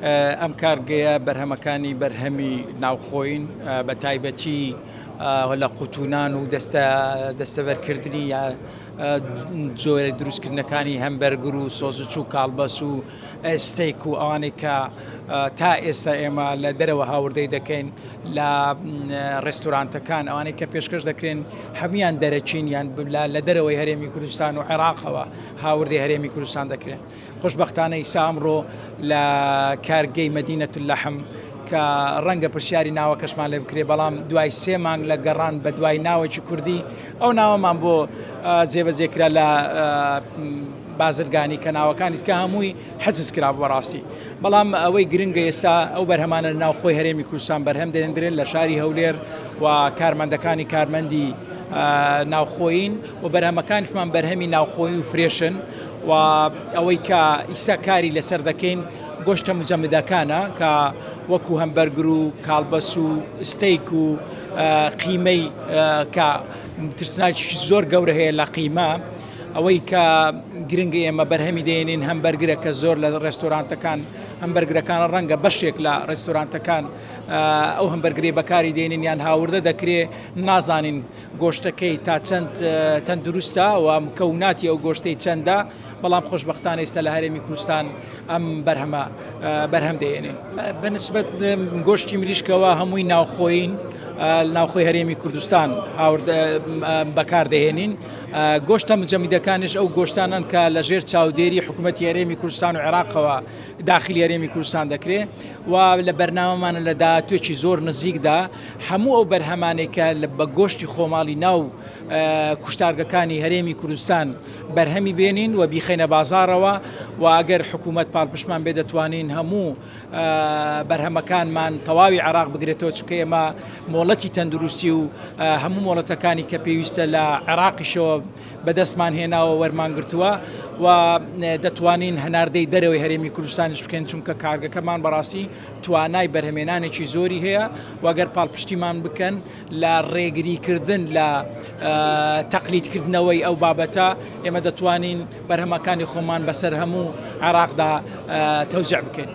ئەم کارگەیە بەرهەمەکانی بەرهەمی ناوخۆین بە تایبەتی لە قوتونان و دەستەبەرکردنی یا جۆرە دروستکردنەکانی هەمبەرگر و سۆزچ و کاڵبەس و ستەیک و ئەوانەی کە تا ئێستا ئێمە لە دەرەوە هاوردەی دەکەین لە ڕێستورانتەکان ئەوانەی کە پێشکەش دەکرێن هەمویان دەرەچین یان لە دەرەوەی هەرێمی کوردستان و عێراقەوە هاوردەی هەرێمی کوردستان دەکرێن. خۆشبەختانە ئیسا ئەمڕۆ لە کارگەی مەدینەة اللەحم کە ڕەنگە پرسیاری ناوە کەشمان لێ بکرێ، بەڵام دوای 3 مانگ لە گەڕان بە دوای ناوەکی کوردی ئەو ناوەمان بۆ جێبەجێکرا لە بازرگانی کە ناوەکانی کە هەمووی حجز کرا بەڕاستی. بەڵام ئەوەی گرنگە ئێستا ئەو بەرهەمانە ناوخۆی هەرێمی کوردستان بەرهەم دەهێنرێن لە شاری هەولێر و کارمەندەکانی کارمەندی ناوخۆین و بەرهەمەکانیشمان بەرهەمی ناوخۆی و فرێشن و ئەوەی کە ئیسا کاری لەسەر دەکەین گۆشتە مجەمدەکانە کە وەکو هەمبەرگر و کاڵبەس و ستەیک و قیمەی کە ترسناکی زۆر گەورە هەیە لە قیمە، ئەوەی کە گرنگە ئێمە بەرهەمی دێنین هەمبەرگرە کە زۆر لە ڕێستۆرانتەکان هەمبەرگرەکان ڕەنگە بەشێک لە ڕێستۆرانتەکان ئەو هەمبەرگرێ بەکاری دێنین یان هاوردە دەکرێ نازانین گۆشتەکەی تا چەند تەندروستە و مکەوناتی ئەو گۆشتەی چەندە، بەڵام خۆشبەختانە ئێستا لە هەرێمی کوردستان ئەم بەرهەمە بەرهەم دێنین. بەنسبەت گۆشتی مریشکەوە هەمووی ناوخۆین ناوخۆی هەرێمی کوردستان بەکاردەهێنین. گۆشتە مجەمیدەکانش ئەو گۆشتانن کە لە ژێر چاودێری حکوومەتی هەرێمی کوردستان و عێراقەوە داخلی هەرێمی کوردستان دەکرێت و لە بەرنامەمانە لە داهاتوێکی زۆر نزیکدا هەموو ئەو بەرهەمانێکە بە گۆشتی خۆماڵی ناو کوشتارگەکانی هەرێمی کوردستان بەرهەمی بێنین و بیخەینە بازارەوە و ئەگەر حکوومەت پاڵپشتمان بێ دەتوانین هەموو بەرهەمەکانمان تەواوی عێراق بگرێتەوە، چونکە ئێمە مۆڵەتی تەندروستی و هەموو مۆڵەتەکانی کە پێویستە لە عێراقیشەوە بەدەستمان هێناوە وەرمانگرتووە و دەتوانین هەناردەی دەرەوەی هەرێمی کوردستانیش بکەین، چونکە کارگەکەمان بەڕاستی توانای بەرهەمێنانێکی زۆری هەیە و ئەگەر پاڵپشتیمان بکەن لە ڕێگریکردن لە تەقلیدکردنەوەی ئەو بابەتە ئێمە دەتوانین بەرهەمەکانی خۆمان بەسەر هەموو عێراقدا تەوزیع بکەین.